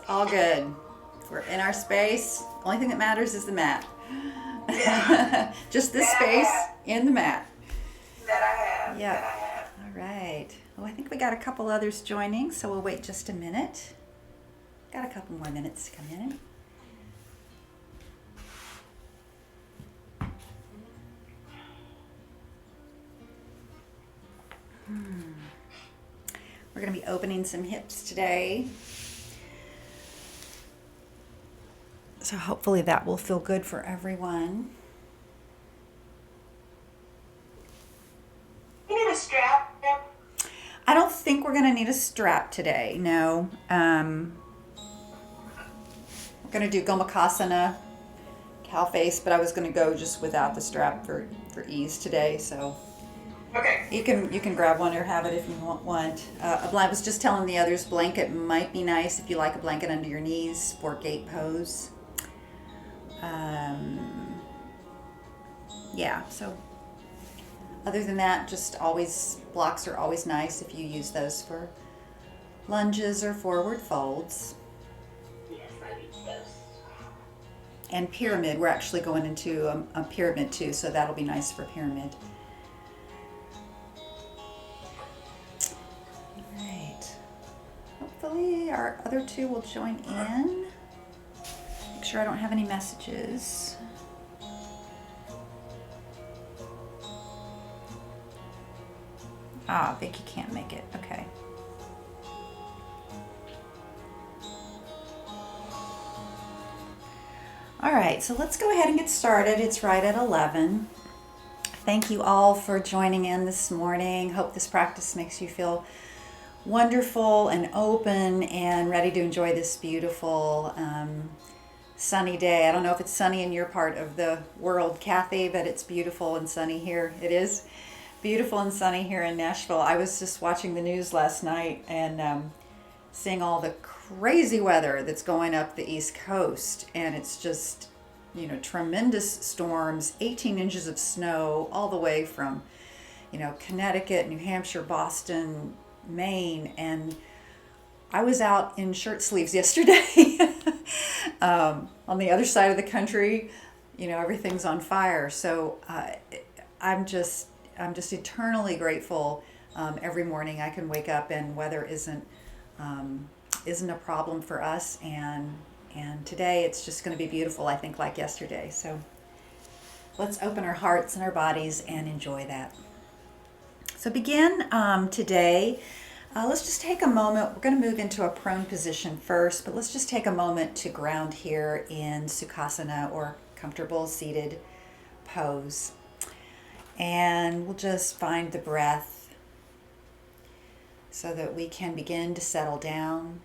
All good. We're in our space. Only thing that matters is the mat. Yeah, Just this that I space have. in the mat. That I have. That Yep. I have. All right. Well, I think we got a couple others joining, so we'll wait just a minute. Got a couple more minutes to come in. We're going to be opening some hips today. So hopefully that will feel good for everyone. You need a strap. I don't think we're going to need a strap today. No. We're going to do Gomakasana, cow face, but I was going to go just without the strap for ease today. So Okay. you can grab one or have it if you want. I was just telling the others, blanket might be nice if you like a blanket under your knees for gate pose. Yeah, so other than that, just always, blocks are always nice if you use those for lunges or forward folds. Yes, I need those. And pyramid, we're actually going into a pyramid too, so that'll be nice for pyramid. All right. Hopefully our other two will join in. Make sure I don't have any messages. Ah, Vicky can't make it. Okay. All right, so let's go ahead and get started. It's right at 11. Thank you all for joining in this morning. Hope this practice makes you feel wonderful and open and ready to enjoy this beautiful sunny day. I don't know if it's sunny in your part of the world, Kathy, but it's beautiful and sunny here. It is beautiful and sunny here in Nashville. I was just watching the news last night and seeing all the crazy weather that's going up the East Coast, and it's just, tremendous storms, 18 inches of snow all the way from, Connecticut, New Hampshire, Boston, Maine, and I was out in shirt sleeves yesterday. On the other side of the country, everything's on fire. So I'm just eternally grateful. Every morning I can wake up and weather isn't a problem for us, and today it's just going to be beautiful, I think, like yesterday. So let's open our hearts and our bodies and enjoy that. So begin today. Let's just take a moment. We're going to move into a prone position first, but let's just take a moment to ground here in Sukhasana, or comfortable seated pose. And we'll just find the breath so that we can begin to settle down.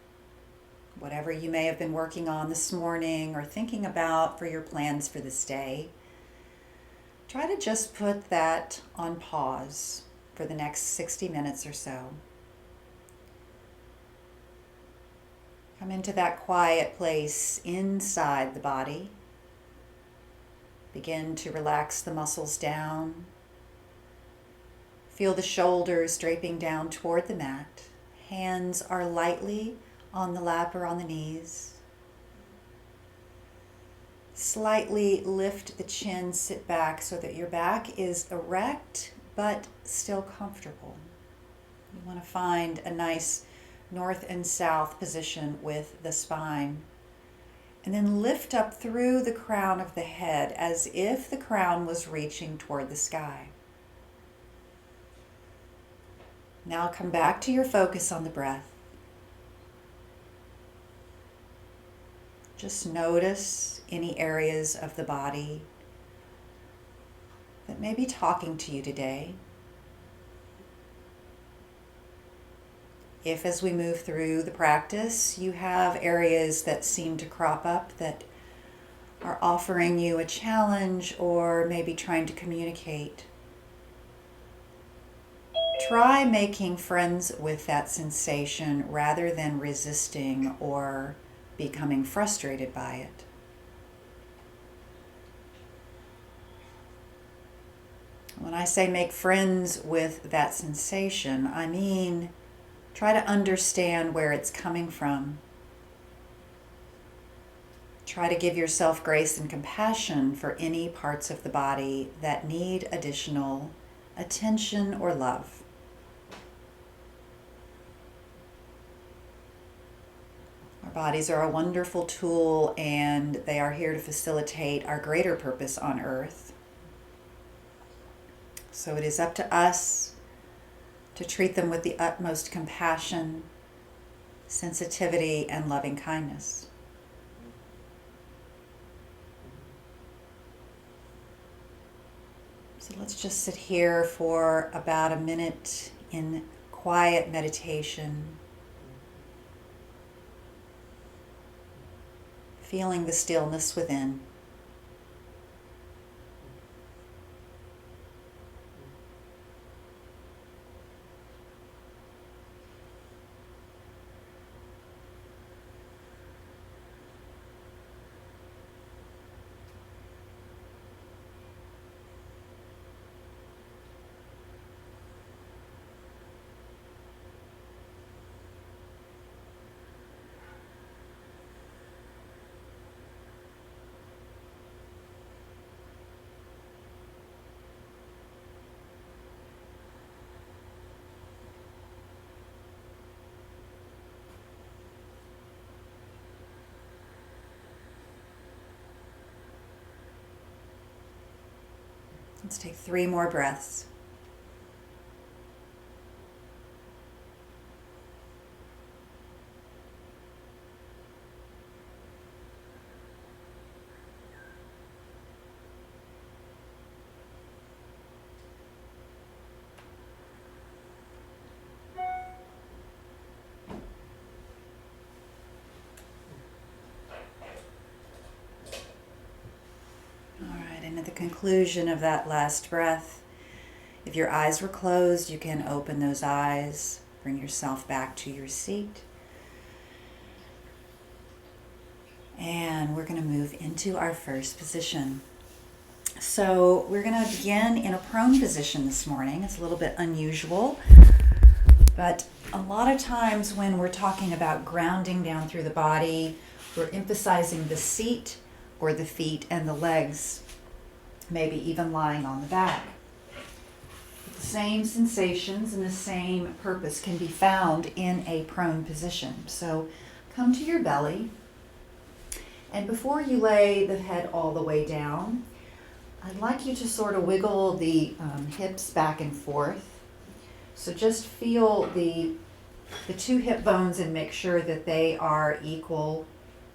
Whatever you may have been working on this morning or thinking about for your plans for this day, try to just put that on pause for the next 60 minutes or so. Come into that quiet place inside the body. Begin to relax the muscles down. Feel the shoulders draping down toward the mat. Hands are lightly on the lap or on the knees. Slightly lift the chin, sit back so that your back is erect but still comfortable. You want to find a nice north and south position with the spine. And then lift up through the crown of the head as if the crown was reaching toward the sky. Now come back to your focus on the breath. Just notice any areas of the body that may be talking to you today. If, as we move through the practice, you have areas that seem to crop up that are offering you a challenge or maybe trying to communicate, try making friends with that sensation rather than resisting or becoming frustrated by it. When I say make friends with that sensation, I mean try to understand where it's coming from. Try to give yourself grace and compassion for any parts of the body that need additional attention or love. Our bodies are a wonderful tool, and they are here to facilitate our greater purpose on earth. So it is up to us to treat them with the utmost compassion, sensitivity, and loving kindness. So let's just sit here for about a minute in quiet meditation, feeling the stillness within. Let's take 3 more breaths. And at the conclusion of that last breath, if your eyes were closed, you can open those eyes, bring yourself back to your seat. And we're going to move into our first position. So we're going to begin in a prone position this morning. It's a little bit unusual, but a lot of times when we're talking about grounding down through the body, we're emphasizing the seat or the feet and the legs, maybe even lying on the back. The same sensations and the same purpose can be found in a prone position. So come to your belly, and before you lay the head all the way down, I'd like you to sort of wiggle the hips back and forth. So just feel the 2 hip bones and make sure that they are equal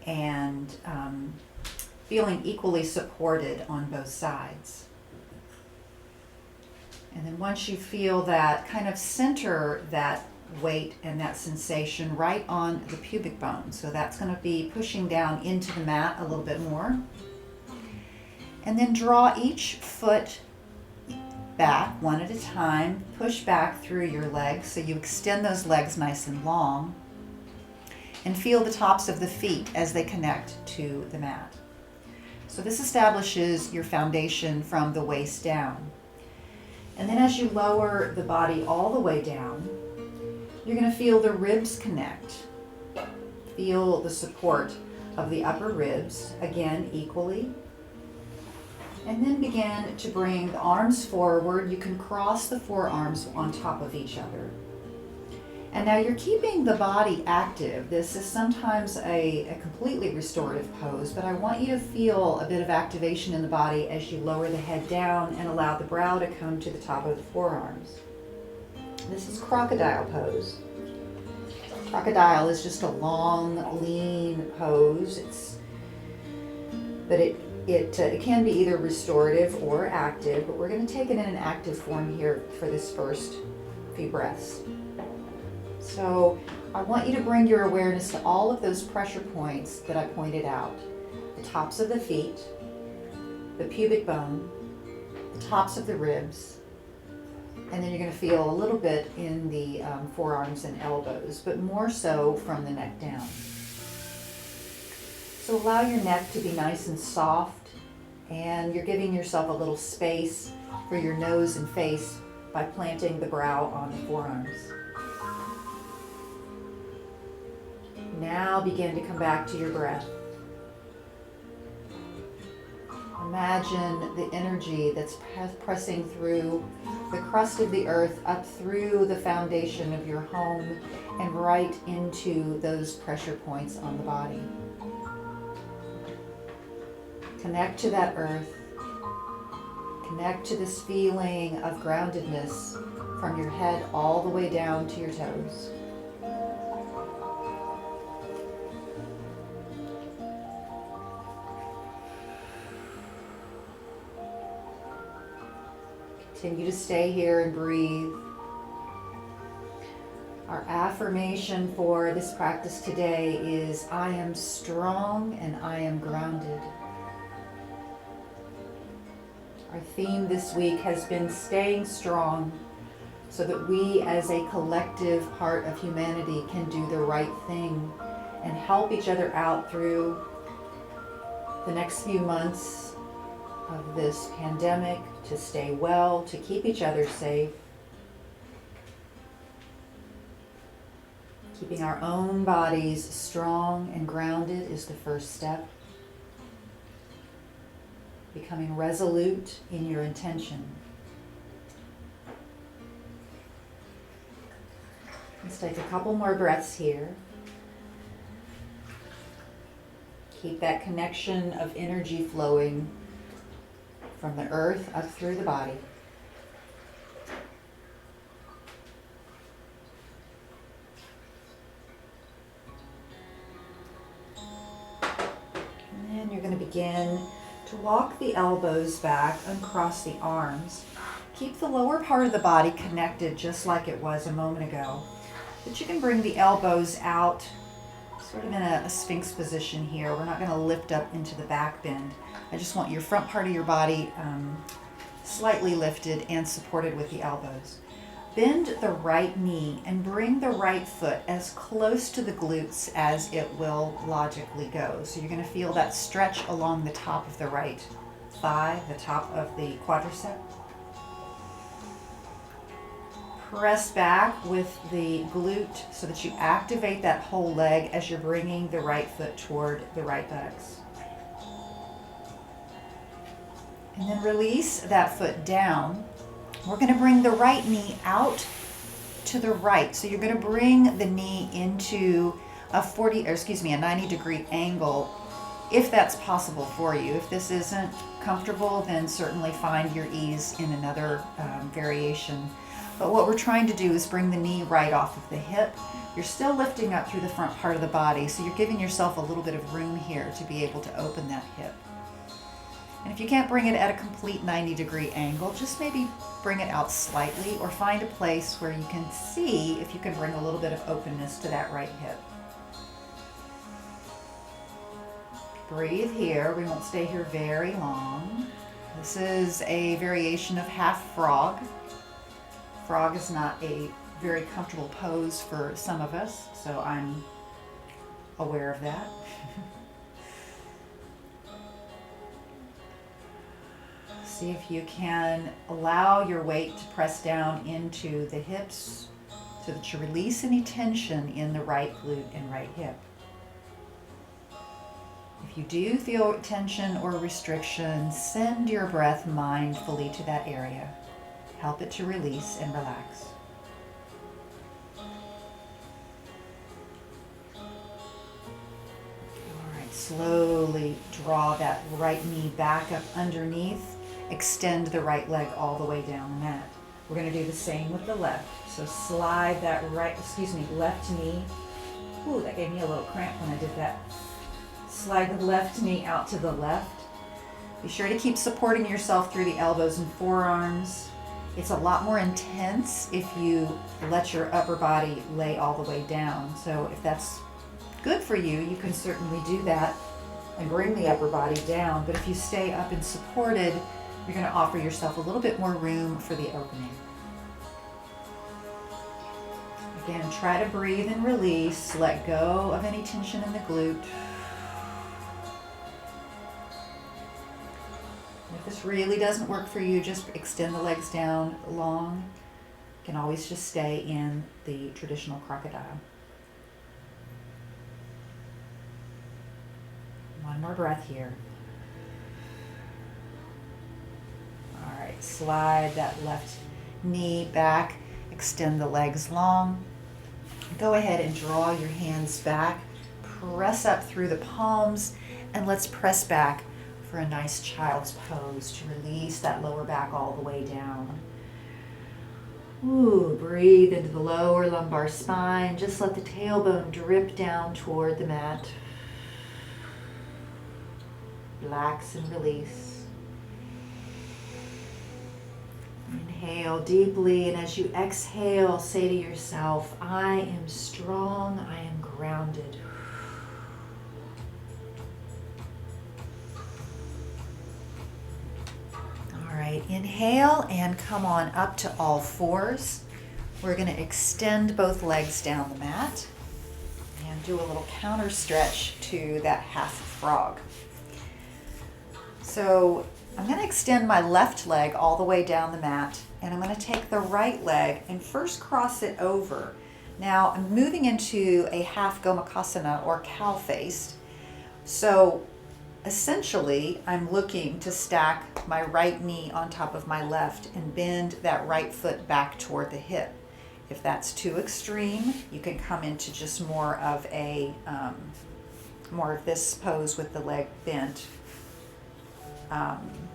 and feeling equally supported on both sides. And then once you feel that, kind of center that weight and that sensation right on the pubic bone. So that's going to be pushing down into the mat a little bit more. And then draw each foot back one at a time. Push back through your legs so you extend those legs nice and long. And feel the tops of the feet as they connect to the mat. So this establishes your foundation from the waist down. And then as you lower the body all the way down, you're going to feel the ribs connect. Feel the support of the upper ribs, again, equally. And then begin to bring the arms forward. You can cross the forearms on top of each other. And now you're keeping the body active. This is sometimes a completely restorative pose, but I want you to feel a bit of activation in the body as you lower the head down and allow the brow to come to the top of the forearms. This is crocodile pose. Crocodile is just a long, lean pose. It can be either restorative or active, but we're going to take it in an active form here for this first few breaths. So I want you to bring your awareness to all of those pressure points that I pointed out. The tops of the feet, the pubic bone, the tops of the ribs, and then you're going to feel a little bit in the forearms and elbows, but more so from the neck down. So allow your neck to be nice and soft, and you're giving yourself a little space for your nose and face by planting the brow on the forearms. Now begin to come back to your breath. Imagine the energy that's pressing through the crust of the earth, up through the foundation of your home, and right into those pressure points on the body. Connect to that earth. Connect to this feeling of groundedness from your head all the way down to your toes. Continue to stay here and breathe. Our affirmation for this practice today is, I am strong and I am grounded. Our theme this week has been staying strong so that we as a collective part of humanity can do the right thing and help each other out through the next few months of this pandemic, to stay well, to keep each other safe. Keeping our own bodies strong and grounded is the first step. Becoming resolute in your intention. Let's take a couple more breaths here. Keep that connection of energy flowing from the earth up through the body. And then you're going to begin to walk the elbows back, uncross the arms. Keep the lower part of the body connected just like it was a moment ago. But you can bring the elbows out sort of in a sphinx position here. We're not going to lift up into the back bend. I just want your front part of your body slightly lifted and supported with the elbows. Bend the right knee and bring the right foot as close to the glutes as it will logically go. So you're going to feel that stretch along the top of the right thigh, the top of the quadricep. Press back with the glute so that you activate that whole leg as you're bringing the right foot toward the right buttocks. And then release that foot down. We're going to bring the right knee out to the right. So you're going to bring the knee into a 90-degree angle if that's possible for you. If this isn't comfortable, then certainly find your ease in another variation. But what we're trying to do is bring the knee right off of the hip. You're still lifting up through the front part of the body, so you're giving yourself a little bit of room here to be able to open that hip. And if you can't bring it at a complete 90-degree angle, just maybe bring it out slightly, or find a place where you can see if you can bring a little bit of openness to that right hip. Breathe here. We won't stay here very long. This is a variation of half frog. Frog is not a very comfortable pose for some of us, so I'm aware of that. See if you can allow your weight to press down into the hips so that you release any tension in the right glute and right hip. If you do feel tension or restriction, send your breath mindfully to that area. Help it to release and relax. All right, slowly draw that right knee back up underneath. Extend the right leg all the way down the mat. We're going to do the same with the left. So slide that left knee. Ooh, that gave me a little cramp when I did that. Slide the left knee out to the left. Be sure to keep supporting yourself through the elbows and forearms. It's a lot more intense if you let your upper body lay all the way down. So if that's good for you, you can certainly do that and bring the upper body down. But if you stay up and supported, you're going to offer yourself a little bit more room for the opening. Again, try to breathe and release. Let go of any tension in the glute. If this really doesn't work for you, just extend the legs down long. You can always just stay in the traditional crocodile. One more breath here. slide that left knee back, extend the legs long. Go ahead and draw your hands back, press up through the palms, and let's press back for a nice child's pose to release that lower back all the way down. Ooh, breathe into the lower lumbar spine. Just let the tailbone drip down toward the mat. Relax and release. Inhale deeply, and as you exhale, say to yourself, I am strong, I am grounded. All right, inhale and come on up to all fours. We're going to extend both legs down the mat and do a little counter stretch to that half frog. So I'm going to extend my left leg all the way down the mat, and I'm going to take the right leg and first cross it over. Now I'm moving into a half Gomukhasana or cow face. So essentially I'm looking to stack my right knee on top of my left and bend that right foot back toward the hip. If that's too extreme, you can come into just more of this pose with the leg bent.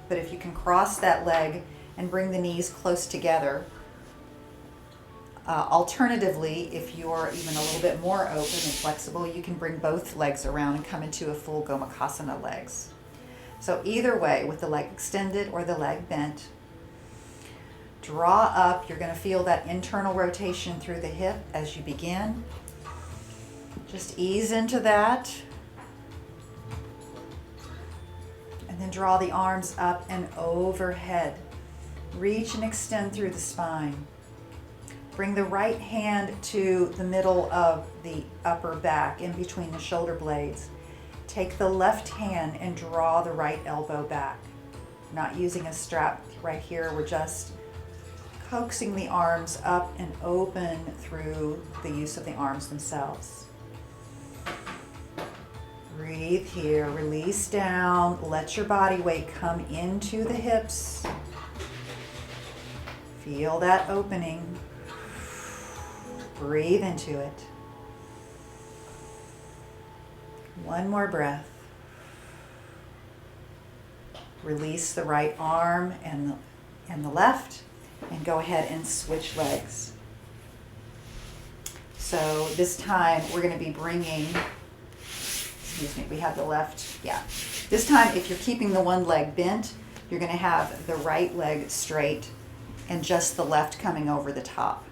But if you can cross that leg and bring the knees close together, alternatively, if you're even a little bit more open and flexible, you can bring both legs around and come into a full Gomukhasana legs. So either way, with the leg extended or the leg bent, draw up. You're going to feel that internal rotation through the hip as you begin. Just ease into that. And then draw the arms up and overhead. Reach and extend through the spine. Bring the right hand to the middle of the upper back, in between the shoulder blades. Take the left hand and draw the right elbow back. Not using a strap right here, we're just coaxing the arms up and open through the use of the arms themselves. Breathe here, release down, let your body weight come into the hips. Feel that opening. Breathe into it. One more breath. Release the right arm and the left, and go ahead and switch legs. So this time we're going to be bringing, we have the left, This time, if you're keeping the one leg bent, you're going to have the right leg straight and just the left coming over the top.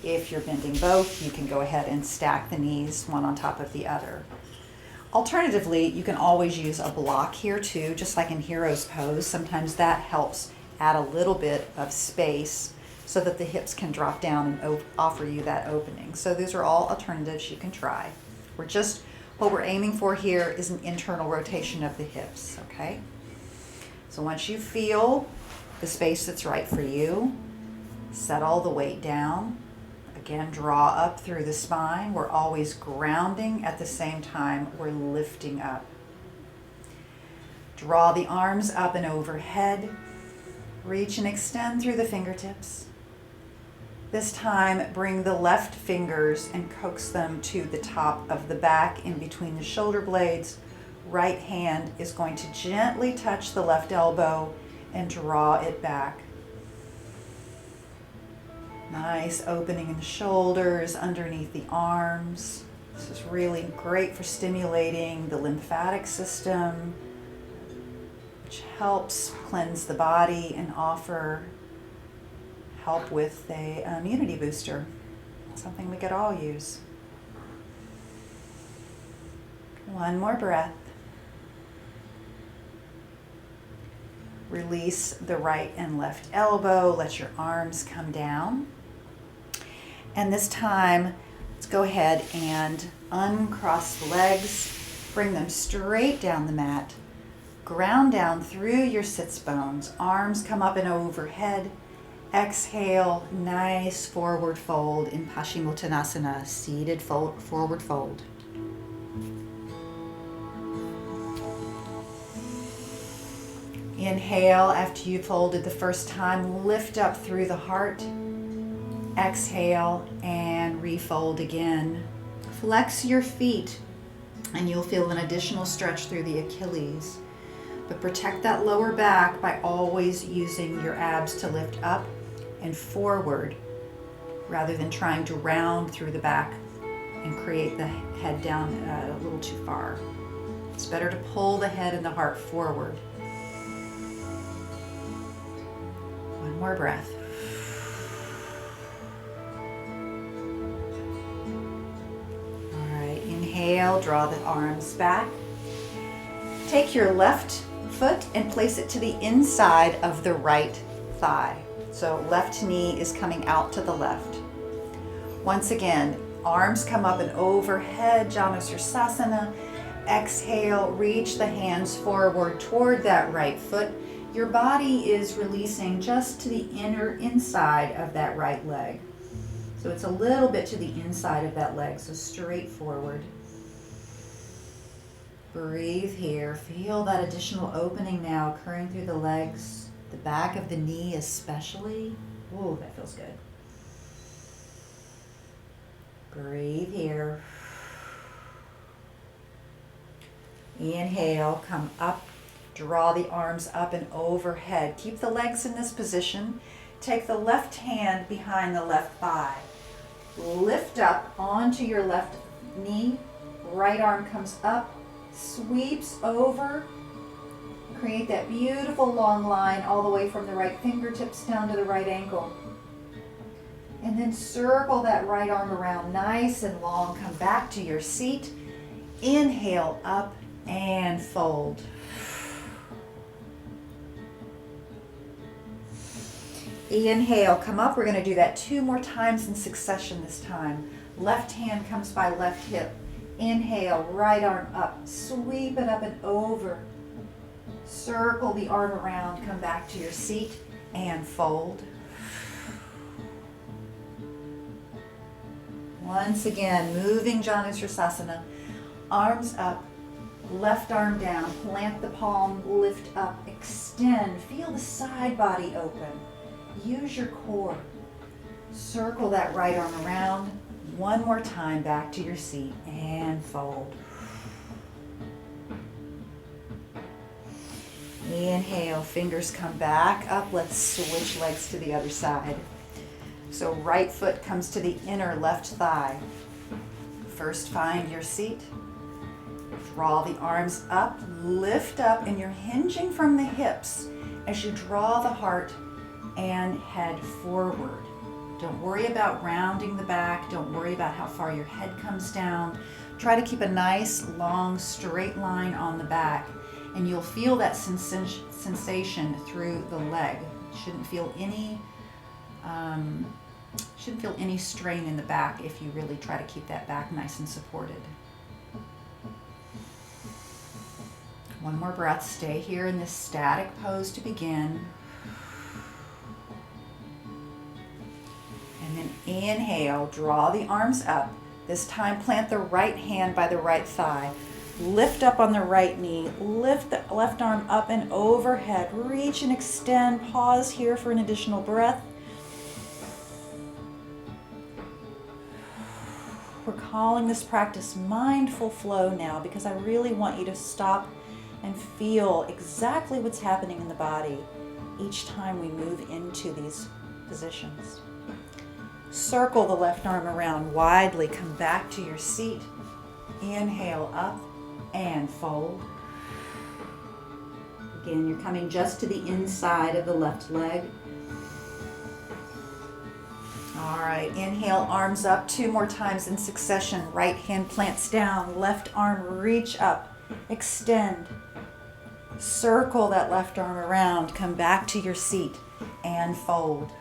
If you're bending both, you can go ahead and stack the knees one on top of the other. Alternatively, you can always use a block here too, just like in Hero's Pose. Sometimes that helps add a little bit of space so that the hips can drop down and offer you that opening. So those are all alternatives you can try. What we're aiming for here is an internal rotation of the hips, okay? So once you feel the space that's right for you, set all the weight down. Again, draw up through the spine. We're always grounding at the same time we're lifting up. Draw the arms up and overhead. Reach and extend through the fingertips. This time, bring the left fingers and coax them to the top of the back in between the shoulder blades. Right hand is going to gently touch the left elbow and draw it back. Nice opening in the shoulders, underneath the arms. This is really great for stimulating the lymphatic system, which helps cleanse the body and offer help with the immunity booster, something we could all use. One more breath. Release the right and left elbow. Let your arms come down. And this time, let's go ahead and uncross the legs. Bring them straight down the mat. Ground down through your sits bones. Arms come up and overhead. Exhale, nice forward fold in Paschimottanasana, seated forward fold. Inhale after you folded the first time, lift up through the heart. Exhale and refold again. Flex your feet and you'll feel an additional stretch through the Achilles. But protect that lower back by always using your abs to lift up and forward rather than trying to round through the back and create the head down a little too far. It's better to pull the head and the heart forward. One more breath. All right, inhale, draw the arms back. Take your left foot and place it to the inside of the right thigh. So left knee is coming out to the left. Once again, arms come up and overhead, Janusirsasana. Exhale, reach the hands forward toward that right foot. Your body is releasing just to the inner inside of that right leg. So it's a little bit to the inside of that leg, so straight forward. Breathe here. Feel that additional opening now occurring through the legs, the back of the knee especially. Whoa, that feels good. Breathe here. Inhale, come up, draw the arms up and overhead. Keep the legs in this position. Take the left hand behind the left thigh. Lift up onto your left knee. Right arm comes up, sweeps over. Create that beautiful long line all the way from the right fingertips down to the right ankle. And then circle that right arm around nice and long. Come back to your seat. Inhale up and fold. Inhale, come up. We're going to do that 2 more times in succession this time. Left hand comes by left hip. Inhale, right arm up. Sweep it up and over. Circle the arm around. Come back to your seat and fold. Once again, moving Janusirsasana. Arms up. Left arm down, plant the palm, lift up, extend. Feel the side body open. Use your core. Circle that right arm around. One more time, back to your seat and fold. Inhale, fingers come back up. Let's switch legs to the other side. So right foot comes to the inner left thigh. First, find your seat. Draw the arms up, lift up, and you're hinging from the hips as you draw the heart and head forward. Don't worry about rounding the back. Don't worry about how far your head comes down. Try to keep a nice, long, straight line on the back, and you'll feel that sensation through the leg. Shouldn't feel any strain in the back if you really try to keep that back nice and supported. One more breath. Stay here in this static pose to begin. And then inhale, draw the arms up. This time plant the right hand by the right thigh. Lift up on the right knee. Lift the left arm up and overhead. Reach and extend. Pause here for an additional breath. We're calling this practice mindful flow now because I really want you to stop and feel exactly what's happening in the body each time we move into these positions. Circle the left arm around widely. Come back to your seat. Inhale up and fold. Again, you're coming just to the inside of the left leg. All right, inhale, arms up 2 more times in succession. Right hand plants down, left arm reach up, extend. Circle that left arm around, come back to your seat and fold.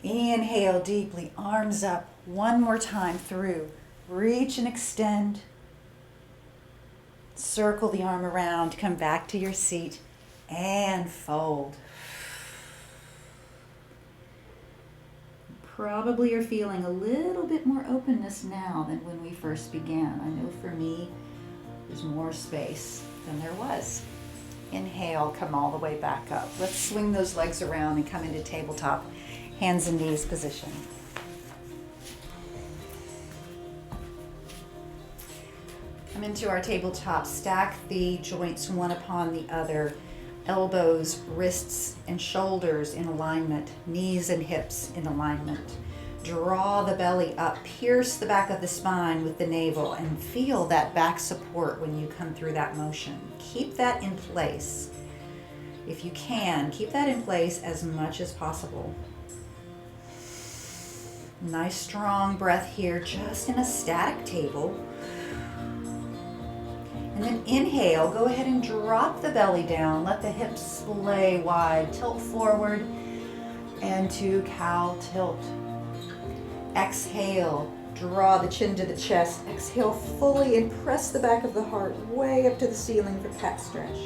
Inhale deeply, arms up, 1 more time through. Reach and extend. Circle the arm around, come back to your seat and fold. Probably you're feeling a little bit more openness now than when we first began. I know for me, There's more space than there was. Inhale, come all the way back up. Let's swing those legs around and come into tabletop, hands and knees position. Come into our tabletop, stack the joints one upon the other, elbows, wrists, and shoulders in alignment, knees and hips in alignment. Draw the belly up, pierce the back of the spine with the navel, and feel that back support when you come through that motion. Keep that in place. If you can, keep that in place as much as possible. Nice strong breath here, just in a static table. And then inhale, go ahead and drop the belly down. Let the hips splay wide, tilt forward, and to cow tilt. Exhale, draw the chin to the chest. Exhale fully and press the back of the heart way up to the ceiling for cat stretch.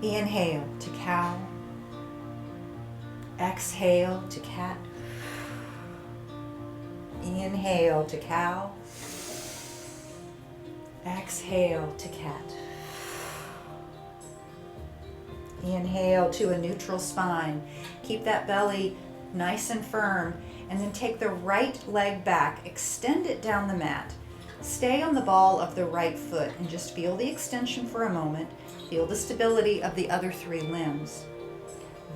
Inhale to cow. Exhale to cat. Inhale to cow. Exhale to cat. Inhale to a neutral spine. Keep that belly nice and firm, and then take the right leg back, extend it down the mat. Stay on the ball of the right foot and just feel the extension for a moment. Feel the stability of the other three limbs.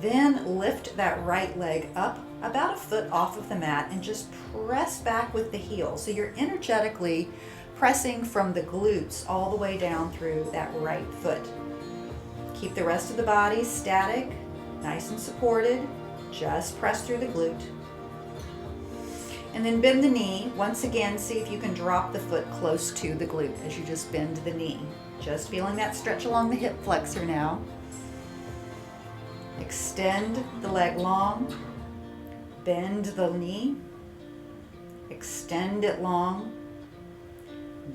Then lift that right leg up about a foot off of the mat and just press back with the heel. So you're energetically pressing from the glutes all the way down through that right foot. Keep the rest of the body static, nice and supported. Just press through the glute. And then bend the knee. Once again, see if you can drop the foot close to the glute as you just bend the knee. Just feeling that stretch along the hip flexor now. Extend the leg long. Bend the knee. Extend it long.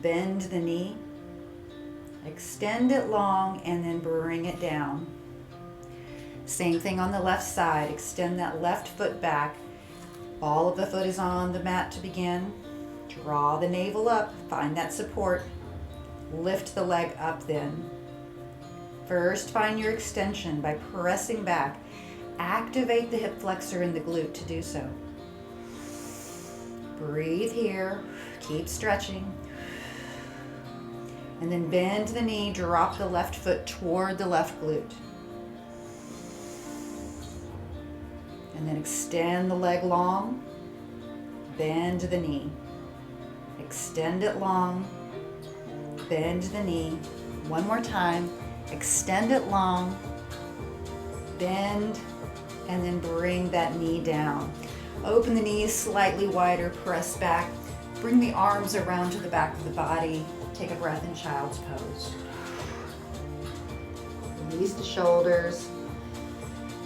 Bend the knee. Extend it long and then bring it down. Same thing on the left side. Extend that left foot back. Ball of the foot is on the mat to begin. Draw the navel up. Find that support. Lift the leg up then. First, find your extension by pressing back. Activate the hip flexor and the glute to do so. Breathe here. Keep stretching. And then bend the knee. Drop the left foot toward the left glute. And then extend the leg long, bend the knee. Extend it long, bend the knee. One more time, extend it long, bend, and then bring that knee down. Open the knees slightly wider, press back. Bring the arms around to the back of the body. Take a breath in child's pose. Release the shoulders.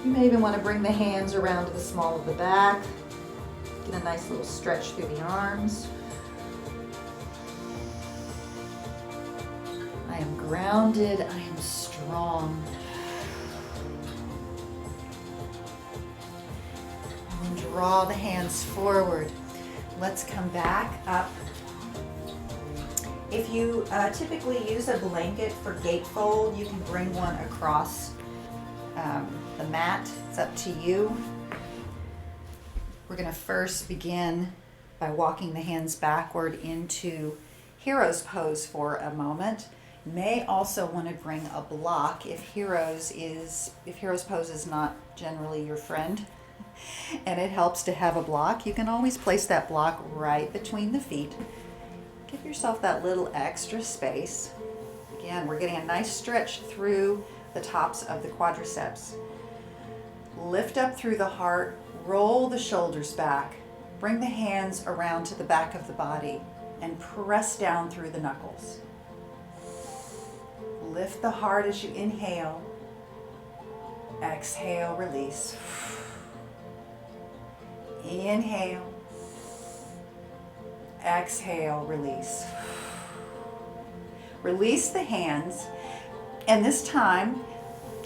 You may even want to bring the hands around to the small of the back. Get a nice little stretch through the arms. I am grounded. I am strong. And then draw the hands forward. Let's come back up. If you typically use a blanket for gatefold, you can bring one across the mat. It's up to you. We're going to first begin by walking the hands backward into hero's pose for a moment. You may also want to bring a block if hero's pose is not generally your friend and it helps to have a block. You can always place that block right between the feet. Give yourself that little extra space. Again, we're getting a nice stretch through the tops of the quadriceps. Lift up through the heart, roll the shoulders back, bring the hands around to the back of the body, and press down through the knuckles. Lift the heart as you inhale. Exhale, release. Inhale. Exhale, release. Release the hands, and this time,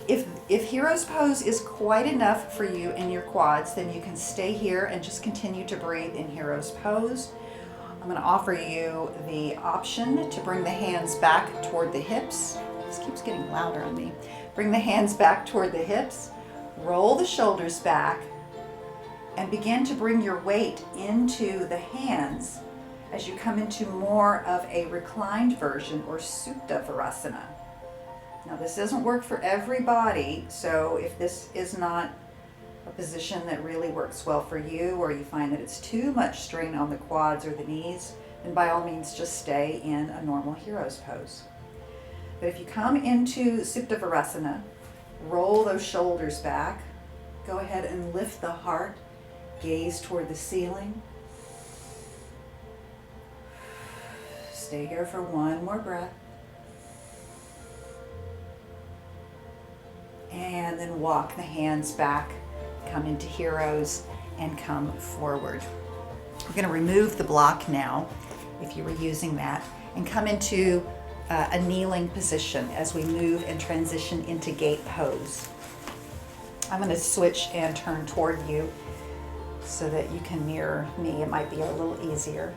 if hero's pose is quite enough for you in your quads, then you can stay here and just continue to breathe in hero's pose. I'm going to offer you the option to bring the hands back toward the hips. This keeps getting louder on me. Bring the hands back toward the hips. Roll the shoulders back and begin to bring your weight into the hands as you come into more of a reclined version or Supta Virasana. Now this doesn't work for everybody, so if this is not a position that really works well for you, or you find that it's too much strain on the quads or the knees, then by all means just stay in a normal hero's pose. But if you come into Supta Virasana, roll those shoulders back, go ahead and lift the heart, gaze toward the ceiling. Stay here for one more breath. And then walk the hands back, come into heroes, and come forward. We're going to remove the block now, if you were using that, and come into a kneeling position as we move and transition into gate pose. I'm going to switch and turn toward you so that you can mirror me. It might be a little easier.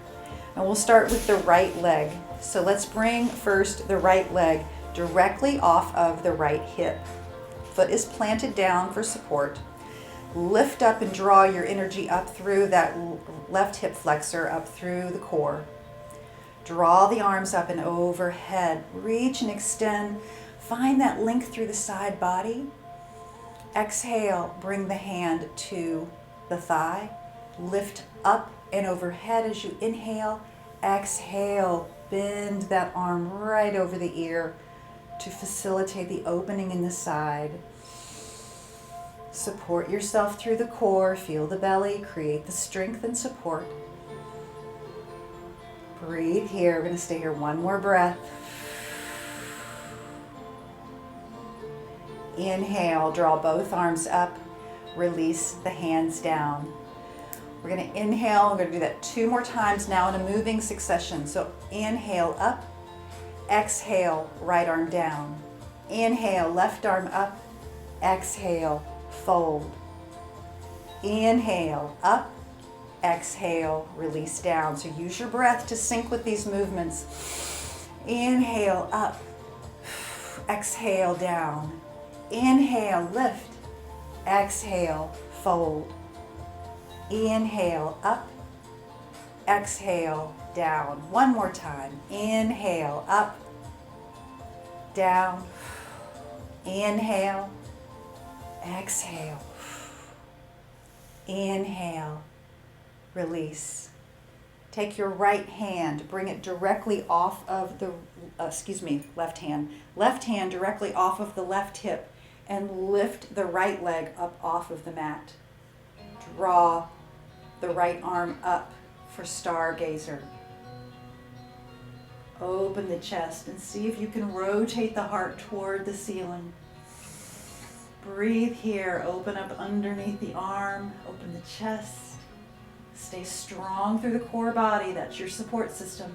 And we'll start with the right leg. So let's bring first the right leg directly off of the right hip. Foot is planted down for support. Lift up and draw your energy up through that left hip flexor, up through the core. Draw the arms up and overhead. Reach and extend. Find that length through the side body. Exhale, bring the hand to the thigh. Lift up and overhead as you inhale. Exhale, bend that arm right over the ear to facilitate the opening in the side. Support yourself through the core. Feel the belly. Create the strength and support. Breathe here. We're going to stay here one more breath. Inhale, draw both arms up. Release the hands down. We're going to inhale. We're going to do that 2 more times now in a moving succession. So inhale up. Exhale, right arm down. Inhale, left arm up. Exhale, fold. Inhale, up. Exhale, release down. So use your breath to sync with these movements. Inhale, up. Exhale, down. Inhale, lift. Exhale, fold. Inhale, up. Exhale, down. One more time. Inhale, up. Down. Inhale. Exhale. Inhale. Release. Take your right hand, bring it directly off of the, left hand. Left hand directly off of the left hip and lift the right leg up off of the mat. Draw the right arm up for stargazer. Open the chest and see if you can rotate the heart toward the ceiling. Breathe here. Open up underneath the arm. Open the chest. Stay strong through the core body. That's your support system.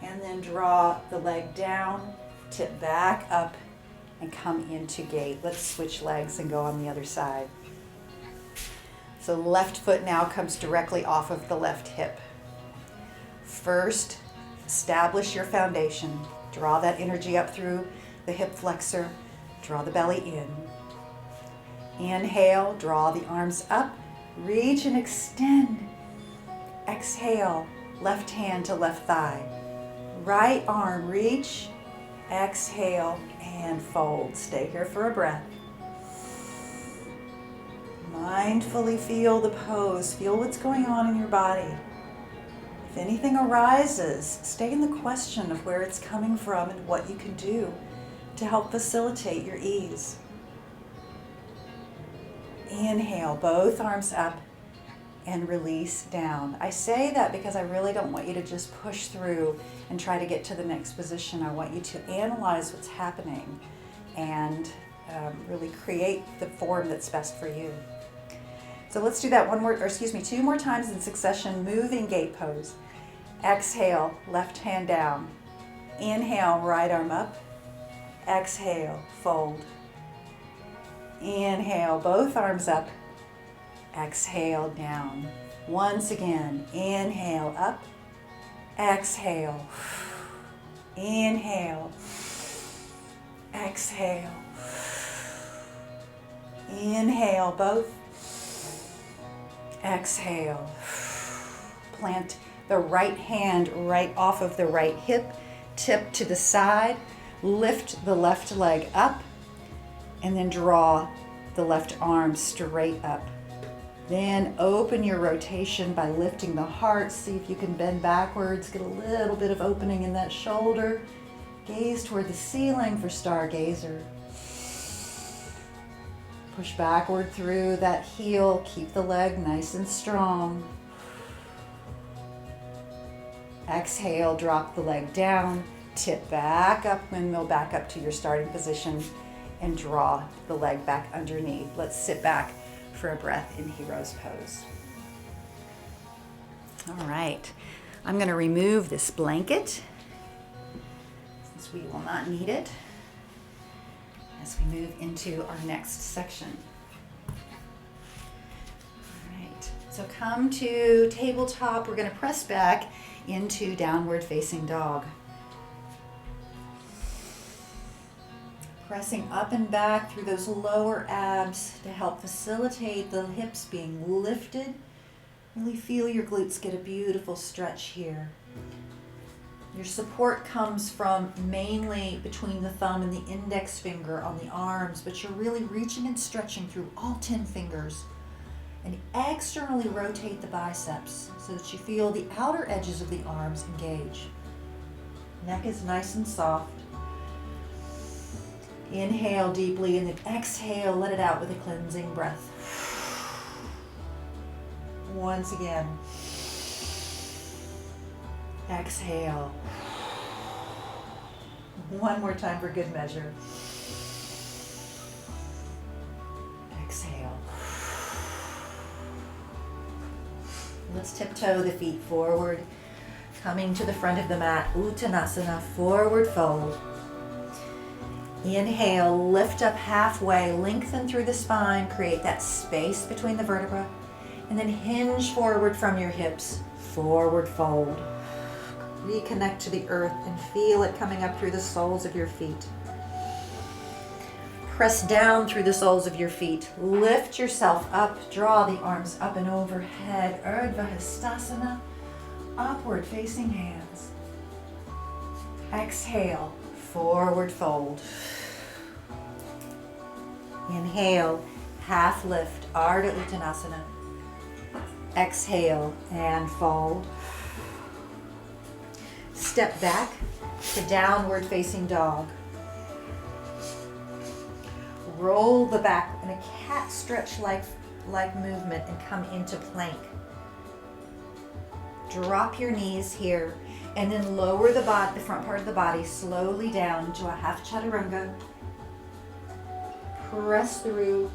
And then draw the leg down, tip back up, and come into gate. Let's switch legs and go on the other side. So left foot now comes directly off of the left hip. First, establish your foundation. Draw that energy up through the hip flexor. Draw the belly in. Inhale, draw the arms up. Reach and extend. Exhale, left hand to left thigh. Right arm, reach. Exhale and fold. Stay here for a breath. Mindfully feel the pose. Feel what's going on in your body. If anything arises, stay in the question of where it's coming from and what you can do to help facilitate your ease. Inhale, both arms up and release down. I say that because I really don't want you to just push through and try to get to the next position. I want you to analyze what's happening and really create the form that's best for you. So let's do that 2 more times in succession, moving gate pose. Exhale, left hand down. Inhale, right arm up. Exhale, fold. Inhale, both arms up. Exhale, down. Once again, inhale up, exhale, inhale, exhale, inhale both, exhale. Plant the right hand right off of the right hip, tip to the side, lift the left leg up, and then draw the left arm straight up. Then open your rotation by lifting the heart. See if you can bend backwards, get a little bit of opening in that shoulder. Gaze toward the ceiling for stargazer. Push backward through that heel, keep the leg nice and strong. Exhale, drop the leg down, tip back up, windmill back up to your starting position, and draw the leg back underneath. Let's sit back for a breath in Hero's Pose. All right, I'm going to remove this blanket since we will not need it as we move into our next section. All right, so come to tabletop. We're going to press back into downward facing dog. Pressing up and back through those lower abs to help facilitate the hips being lifted. Really feel your glutes get a beautiful stretch here. Your support comes from mainly between the thumb and the index finger on the arms, but you're really reaching and stretching through all 10 fingers. And externally rotate the biceps so that you feel the outer edges of the arms engage. Neck is nice and soft. Inhale deeply and then exhale, let it out with a cleansing breath. Once again. Exhale. One more time for good measure. Exhale. Let's tiptoe the feet forward, coming to the front of the mat, Uttanasana, forward fold. Inhale, lift up halfway, lengthen through the spine, create that space between the vertebrae, and then hinge forward from your hips, forward fold. Reconnect to the earth and feel it coming up through the soles of your feet. Press down through the soles of your feet. Lift yourself up, draw the arms up and overhead, Urdhva Hastasana, upward facing hands. Exhale, forward fold. Inhale, half lift, Ardha Uttanasana. Exhale and fold. Step back to downward facing dog. Roll the back in a cat stretch like movement and come into plank. Drop your knees here and then lower the front part of the body slowly down into a half chaturanga. Press through,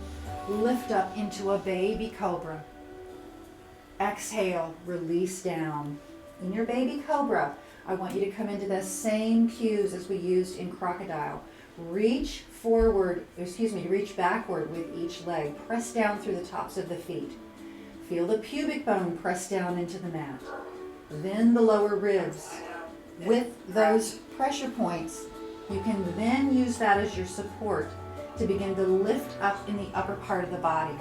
lift up into a baby cobra. Exhale, release down. In your baby cobra, I want you to come into the same cues as we used in crocodile. Reach backward with each leg. Press down through the tops of the feet. Feel the pubic bone press down into the mat. Then the lower ribs. With those pressure points, you can then use that as your support to begin to lift up in the upper part of the body.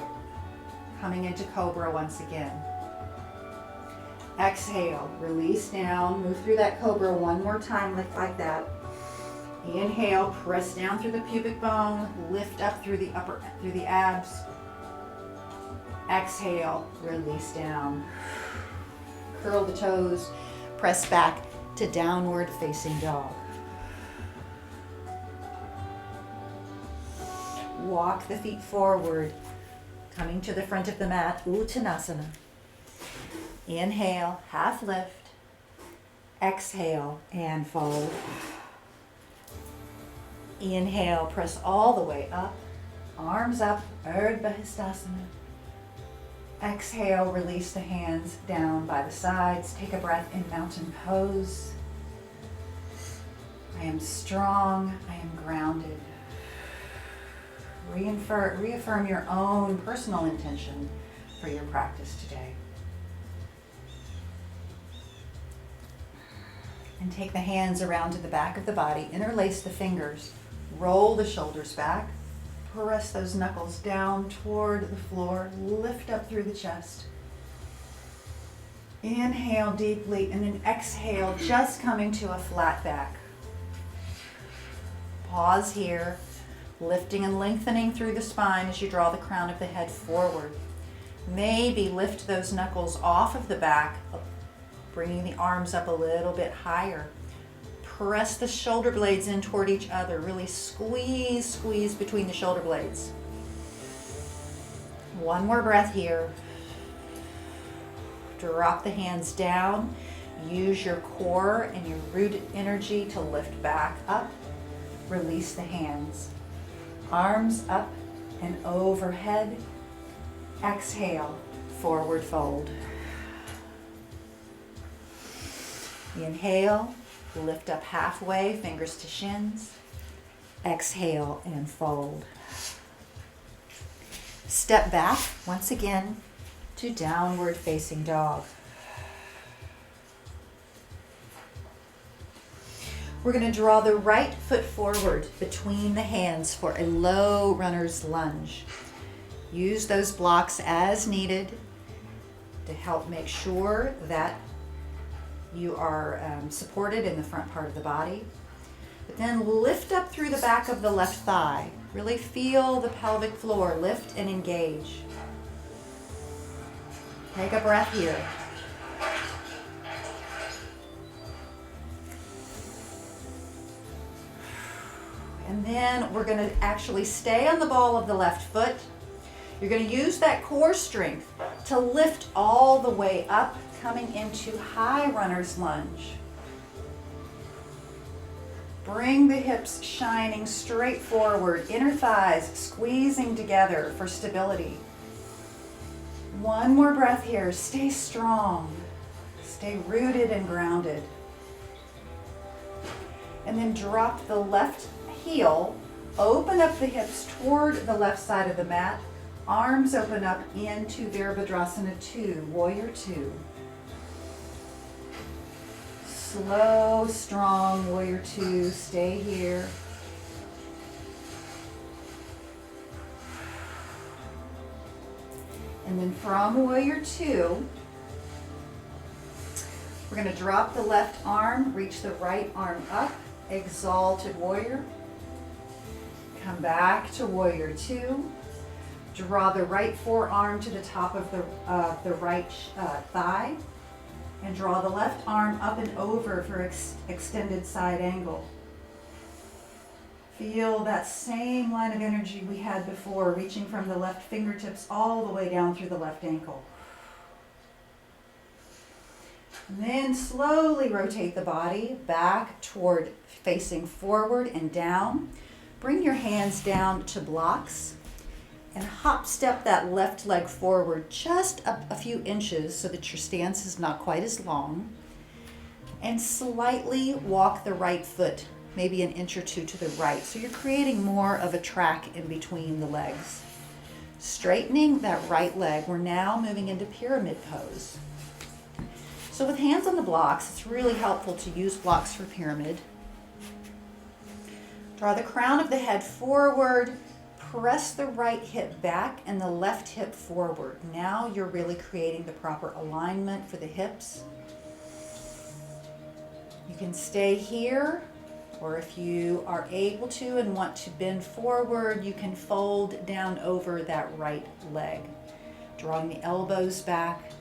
Coming into cobra once again. Exhale, release down, move through that cobra one more time like that. Inhale, press down through the pubic bone, lift up through the abs. Exhale, release down. Curl the toes, press back to downward facing dog. Walk the feet forward, coming to the front of the mat, Uttanasana. Inhale, half lift. Exhale and fold. Inhale, press all the way up, arms up, Urdhva Hastasana. Exhale, release the hands down by the sides. Take a breath in mountain pose. I am strong, I am grounded. Reaffirm your own personal intention for your practice today. And take the hands around to the back of the body, interlace the fingers, roll the shoulders back, press those knuckles down toward the floor, lift up through the chest. Inhale deeply and then exhale, just coming to a flat back. Pause here, lifting and lengthening through the spine as you draw the crown of the head forward. Maybe lift those knuckles off of the back, bringing the arms up a little bit higher. Press the shoulder blades in toward each other. Really squeeze between the shoulder blades. One more breath here. Drop the hands down. Use your core and your root energy to lift back up. Release the hands. Arms up and overhead. Exhale, forward fold. Inhale, lift up halfway, fingers to shins. Exhale and fold. Step back once again to downward facing dog. We're going to draw the right foot forward between the hands for a low runner's lunge. Use those blocks as needed to help make sure that you are supported in the front part of the body. But then lift up through the back of the left thigh. Really feel the pelvic floor lift and engage. Take a breath here. And then we're going to actually stay on the ball of the left foot. You're going to use that core strength to lift all the way up, coming into high runner's lunge. Bring the hips shining straight forward, inner thighs squeezing together for stability. One more breath here. Stay strong. Stay rooted and grounded. And then drop the left heel. Open up the hips toward the left side of the mat. Arms open up into Virabhadrasana 2, Warrior 2. Slow, strong Warrior 2. Stay here. And then from Warrior 2, we're going to drop the left arm, reach the right arm up, Exalted Warrior. Come back to Warrior 2. Draw the right forearm to the top of the right thigh. And draw the left arm up and over for extended side angle. Feel that same line of energy we had before, reaching from the left fingertips all the way down through the left ankle. And then slowly rotate the body back toward facing forward and down. Bring your hands down to blocks and hop step that left leg forward just a few inches so that your stance is not quite as long. And slightly walk the right foot maybe an inch or two to the right. So you're creating more of a track in between the legs. Straightening that right leg, we're now moving into pyramid pose. So with hands on the blocks, it's really helpful to use blocks for pyramid. Draw the crown of the head forward, press the right hip back and the left hip forward. Now you're really creating the proper alignment for the hips. You can stay here, or if you are able to and want to bend forward, you can fold down over that right leg. Drawing the elbows back,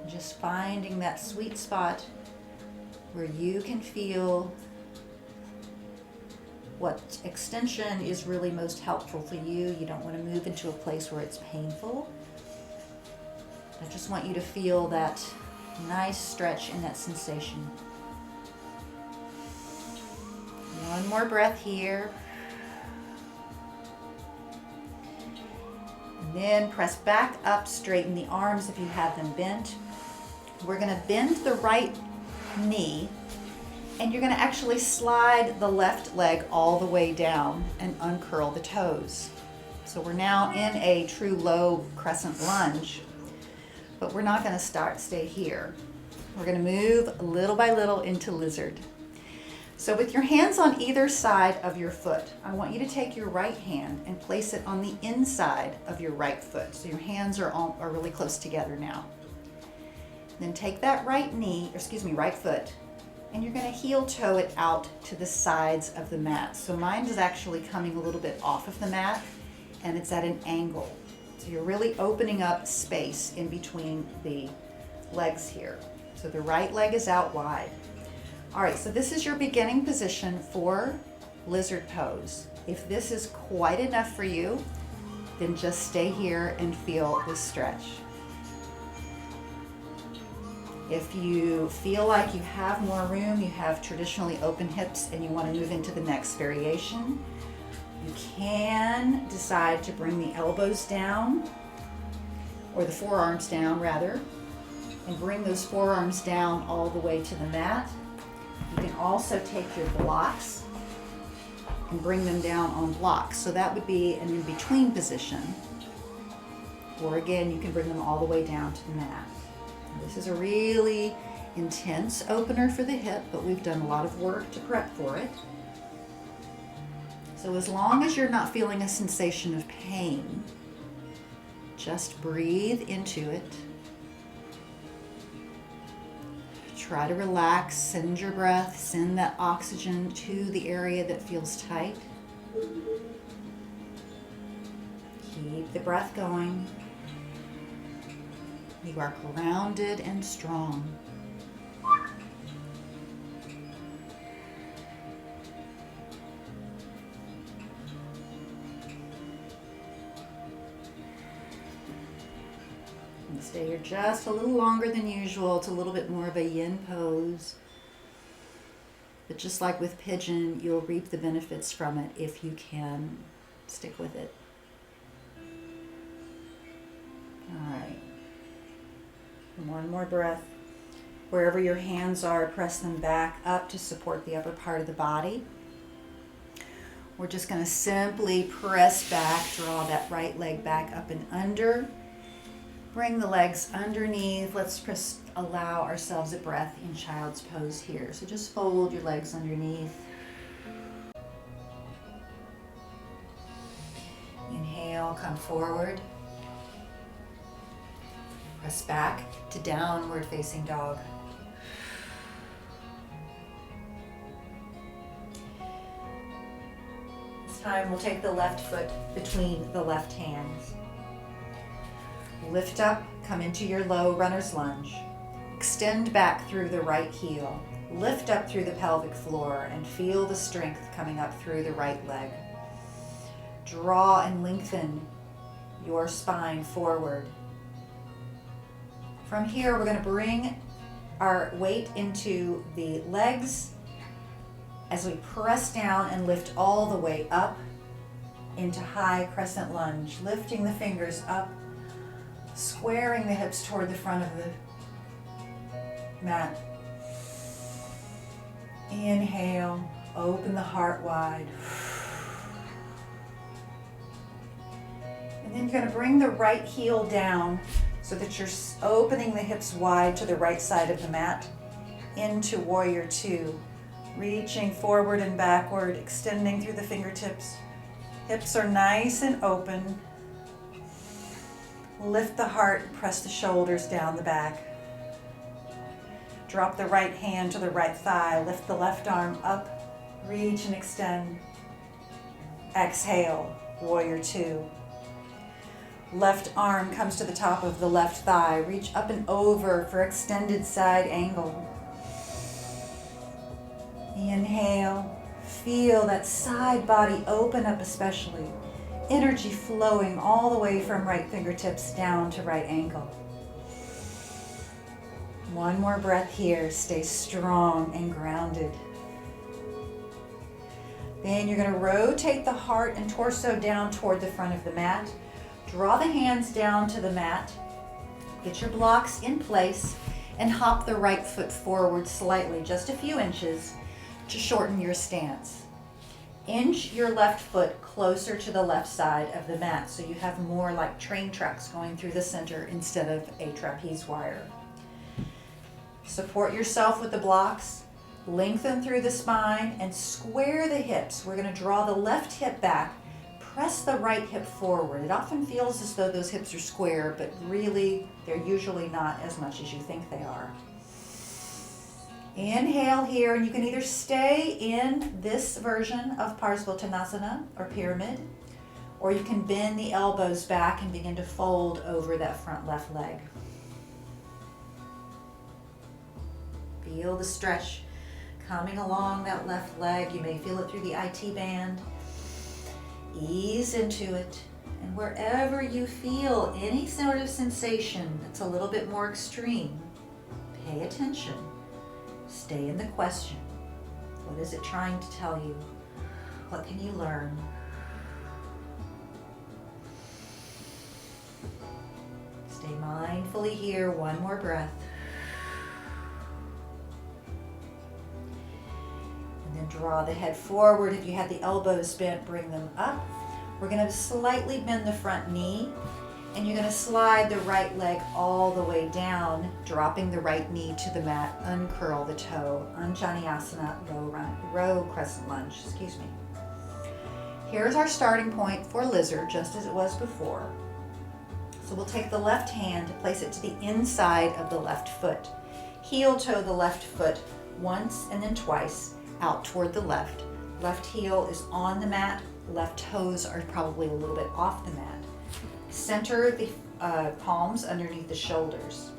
just finding that sweet spot where you can feel what extension is really most helpful for you. You don't want to move into a place where it's painful. I just want you to feel that nice stretch and that sensation. One more breath here. And then press back up, straighten the arms if you have them bent. We're going to bend the right knee, and you're going to actually slide the left leg all the way down and uncurl the toes. So we're now in a true low crescent lunge, but we're not going to stay here. We're going to move little by little into lizard. So with your hands on either side of your foot, I want you to take your right hand and place it on the inside of your right foot. So your hands are really close together now. Then take that right foot, and you're going to heel toe it out to the sides of the mat. So mine is actually coming a little bit off of the mat, and it's at an angle. So you're really opening up space in between the legs here. So the right leg is out wide. All right, so this is your beginning position for lizard pose. If this is quite enough for you, then just stay here and feel this stretch. If you feel like you have more room, you have traditionally open hips and you want to move into the next variation, you can decide to bring the elbows down, or the forearms down rather, and bring those forearms down all the way to the mat. You can also take your blocks and bring them down on blocks. So that would be an in-between position. Or again, you can bring them all the way down to the mat. This is a really intense opener for the hip, but we've done a lot of work to prep for it. So as long as you're not feeling a sensation of pain, just breathe into it. Try to relax, send your breath, send that oxygen to the area that feels tight. Keep the breath going. You are grounded and strong. And stay here just a little longer than usual. It's a little bit more of a yin pose. But just like with pigeon, you'll reap the benefits from it if you can stick with it. All right. One more breath. Wherever your hands are, press them back up to support the upper part of the body. We're just going to simply press back, draw that right leg back up and under. Bring the legs underneath. Let's just allow ourselves a breath in child's pose here. So just fold your legs underneath. Inhale, come forward. Press back to downward facing dog. This time we'll take the left foot between the left hands. Lift up, come into your low runner's lunge. Extend back through the right heel. Lift up through the pelvic floor and feel the strength coming up through the right leg. Draw and lengthen your spine forward. From here, we're going to bring our weight into the legs as we press down and lift all the way up into high crescent lunge, lifting the fingers up, squaring the hips toward the front of the mat. Inhale, open the heart wide. And then you're going to bring the right heel down so that you're opening the hips wide to the right side of the mat into Warrior Two. Reaching forward and backward, extending through the fingertips. Hips are nice and open. Lift the heart, press the shoulders down the back. Drop the right hand to the right thigh. Lift the left arm up. Reach and extend. Exhale, Warrior Two. Left arm comes to the top of the left thigh. Reach up and over for extended side angle. Inhale. Feel that side body open up especially. Energy flowing all the way from right fingertips down to right ankle. One more breath here. Stay strong and grounded. Then you're going to rotate the heart and torso down toward the front of the mat. Draw the hands down to the mat. Get your blocks in place and hop the right foot forward slightly, just a few inches, to shorten your stance. Inch your left foot closer to the left side of the mat so you have more like train tracks going through the center instead of a trapeze wire. Support yourself with the blocks. Lengthen through the spine and square the hips. We're going to draw the left hip back. Press the right hip forward. It often feels as though those hips are square, but really they're usually not as much as you think they are. Inhale here, and you can either stay in this version of Parsvottanasana or pyramid, or you can bend the elbows back and begin to fold over that front left leg. Feel the stretch coming along that left leg. You may feel it through the IT band. Ease into it, and wherever you feel any sort of sensation that's a little bit more extreme, pay attention. Stay in the question. What is it trying to tell you? What can you learn? Stay mindfully here. One more breath. And then draw the head forward. If you had the elbows bent, bring them up. We're going to slightly bend the front knee, and you're going to slide the right leg all the way down, dropping the right knee to the mat. Uncurl the toe. Anjaneyasana, row crescent lunge. Excuse me. Here's our starting point for lizard, just as it was before. So we'll take the left hand, place it to the inside of the left foot. Heel toe the left foot once and then twice out toward the left. Left heel is on the mat. Left toes are probably a little bit off the mat. Center the palms underneath the shoulders.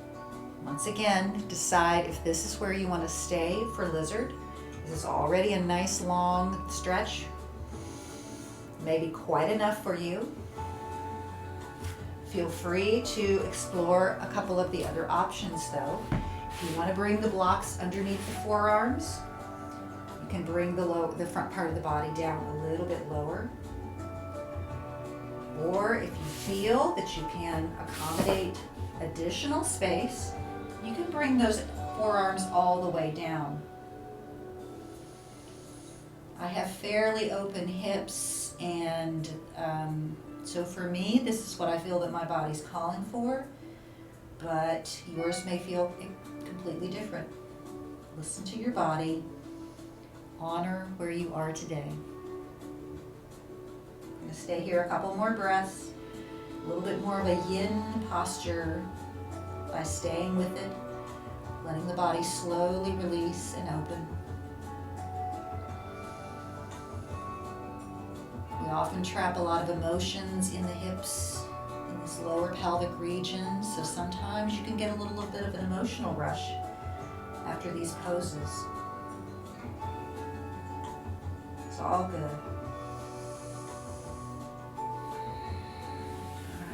Once again, decide if this is where you want to stay for lizard. This is already a nice long stretch. Maybe quite enough for you. Feel free to explore a couple of the other options though. If you want to bring the blocks underneath the forearms, you can bring the front part of the body down a little bit lower. Or if you feel that you can accommodate additional space, you can bring those forearms all the way down. I have fairly open hips, and so for me, this is what I feel that my body's calling for, but yours may feel completely different. Listen to your body. Honor where you are today. I'm going to stay here a couple more breaths. A little bit more of a yin posture by staying with it, letting the body slowly release and open. We often trap a lot of emotions in the hips, in this lower pelvic region, so sometimes you can get a little bit of an emotional rush after these poses. It's all good. All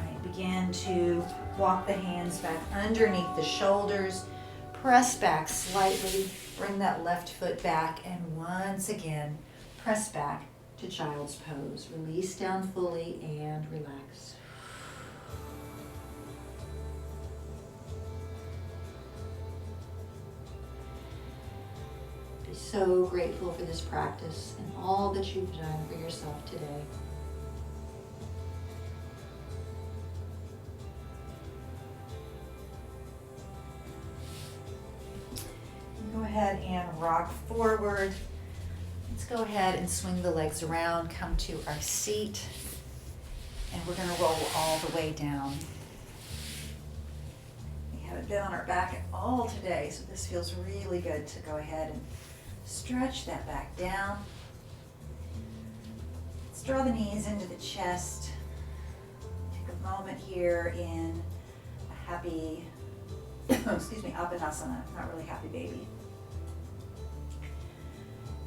right, begin to walk the hands back underneath the shoulders, press back slightly, bring that left foot back, and once again, press back to child's pose. Release down fully and relax. Be so grateful for this practice and all that you've done for yourself today. Go ahead and rock forward. Let's go ahead and swing the legs around, come to our seat, and we're going to roll all the way down. We haven't been on our back at all today, so this feels really good to go ahead and stretch that back down. Let's draw the knees into the chest. Take a moment here in a happy, Apanasana, not really happy baby.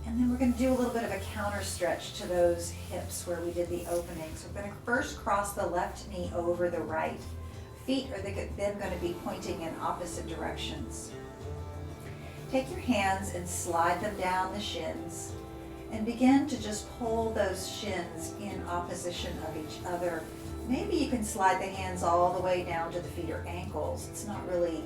And then we're going to do a little bit of a counter stretch to those hips where we did the opening. So we're going to first cross the left knee over the right. Feet are then going to be pointing in opposite directions. Take your hands and slide them down the shins and begin to just pull those shins in opposition of each other. Maybe you can slide the hands all the way down to the feet or ankles. It's not really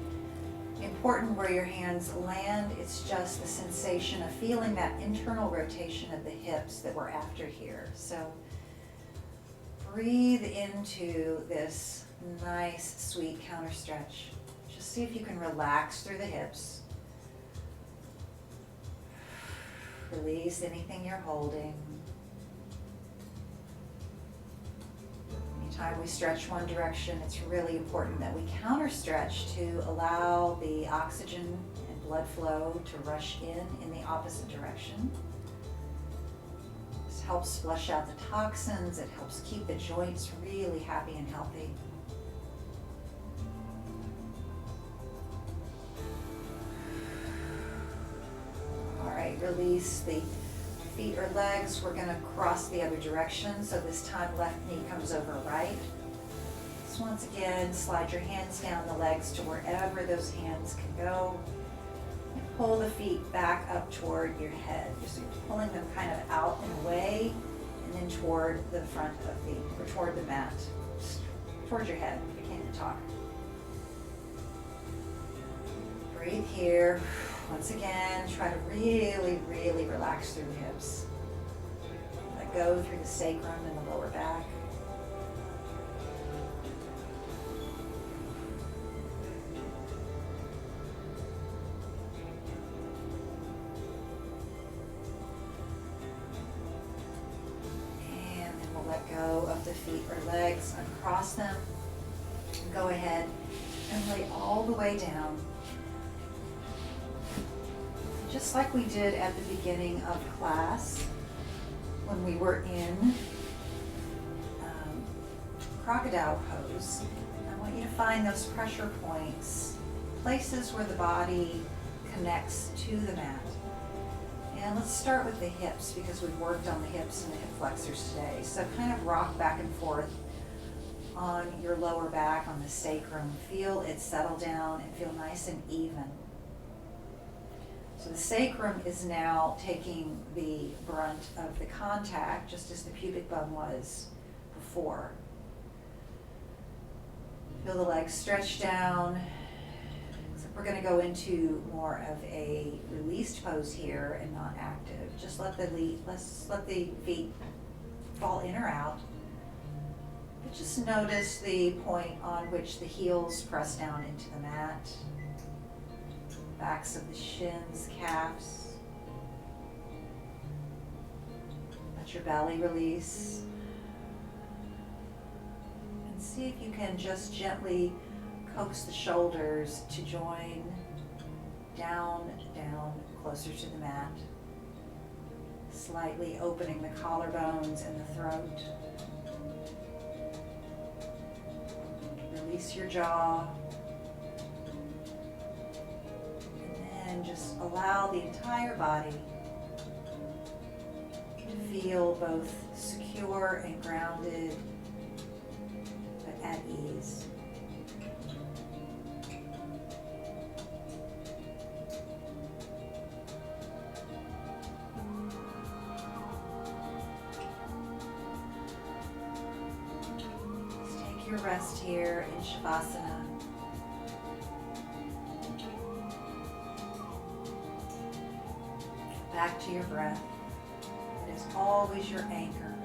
important where your hands land. It's just the sensation of feeling that internal rotation of the hips that we're after here. So breathe into this nice, sweet counter stretch. Just see if you can relax through the hips. Release anything you're holding. Anytime we stretch one direction, it's really important that we counter stretch to allow the oxygen and blood flow to rush in the opposite direction. This helps flush out the toxins. It helps keep the joints really happy and healthy. All right, release the feet or legs. We're going to cross the other direction. So this time left knee comes over right. So once again, slide your hands down the legs to wherever those hands can go. And pull the feet back up toward your head. Just pulling them kind of out and away, and then toward the front of or toward the mat. Just towards your head if you can't even talk. Breathe here. Once again, try to really, really relax through the hips. Let go through the sacrum and the lower back. And then we'll let go of the feet or legs, uncross them, and go ahead and lay all the way down. Just like we did at the beginning of class when we were in crocodile pose. I want you to find those pressure points, places where the body connects to the mat. And let's start with the hips because we've worked on the hips and the hip flexors today. So kind of rock back and forth on your lower back, on the sacrum. Feel it settle down and feel nice and even. So the sacrum is now taking the brunt of the contact, just as the pubic bone was before. Feel the legs stretch down. So we're going to go into more of a released pose here and not active. Just let the feet fall in or out. But just notice the point on which the heels press down into the mat. Backs of the shins, calves. Let your belly release. And see if you can just gently coax the shoulders to join down, down, closer to the mat. Slightly opening the collarbones and the throat. Release your jaw. And just allow the entire body to feel both secure and grounded, but at ease. Just take your rest here in Shavasana. Back to your breath. It is always your anchor.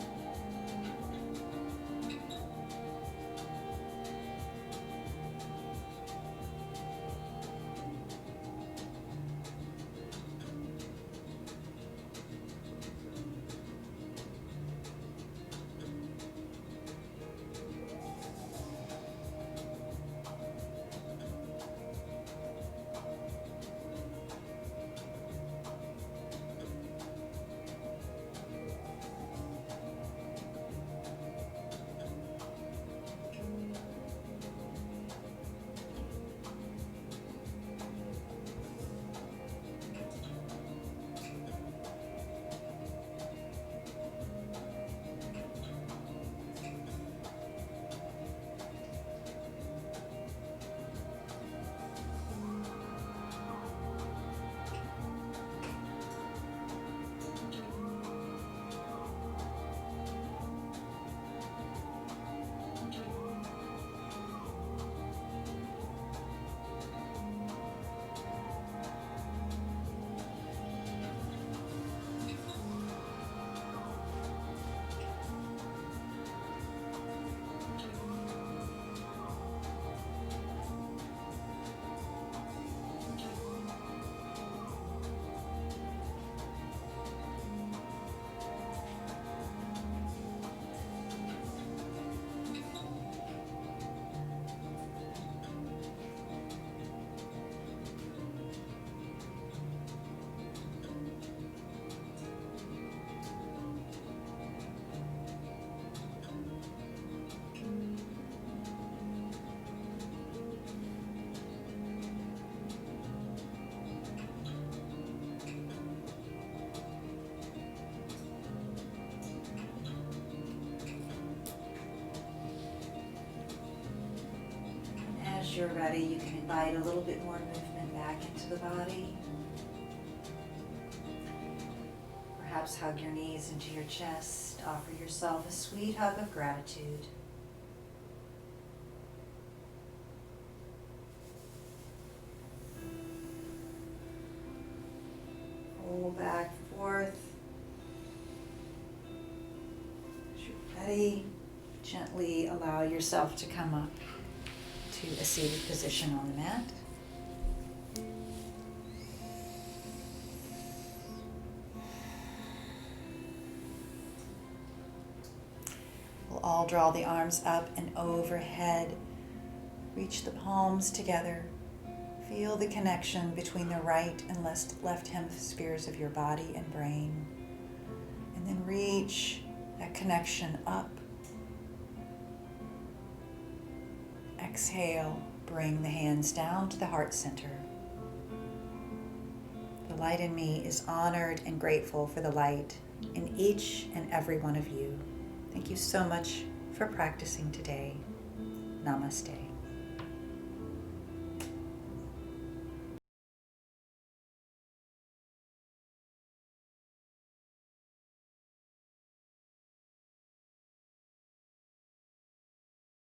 as you're ready, you can invite a little bit more movement back into the body. Perhaps hug your knees into your chest. Offer yourself a sweet hug of gratitude. Roll back and forth. As you're ready, gently allow yourself to come up to a seated position on the mat. We'll all draw the arms up and overhead. Reach the palms together. Feel the connection between the right and left hemispheres of your body and brain. And then reach that connection up. Exhale, bring the hands down to the heart center. The light in me is honored and grateful for the light in each and every one of you. Thank you so much for practicing today. Namaste.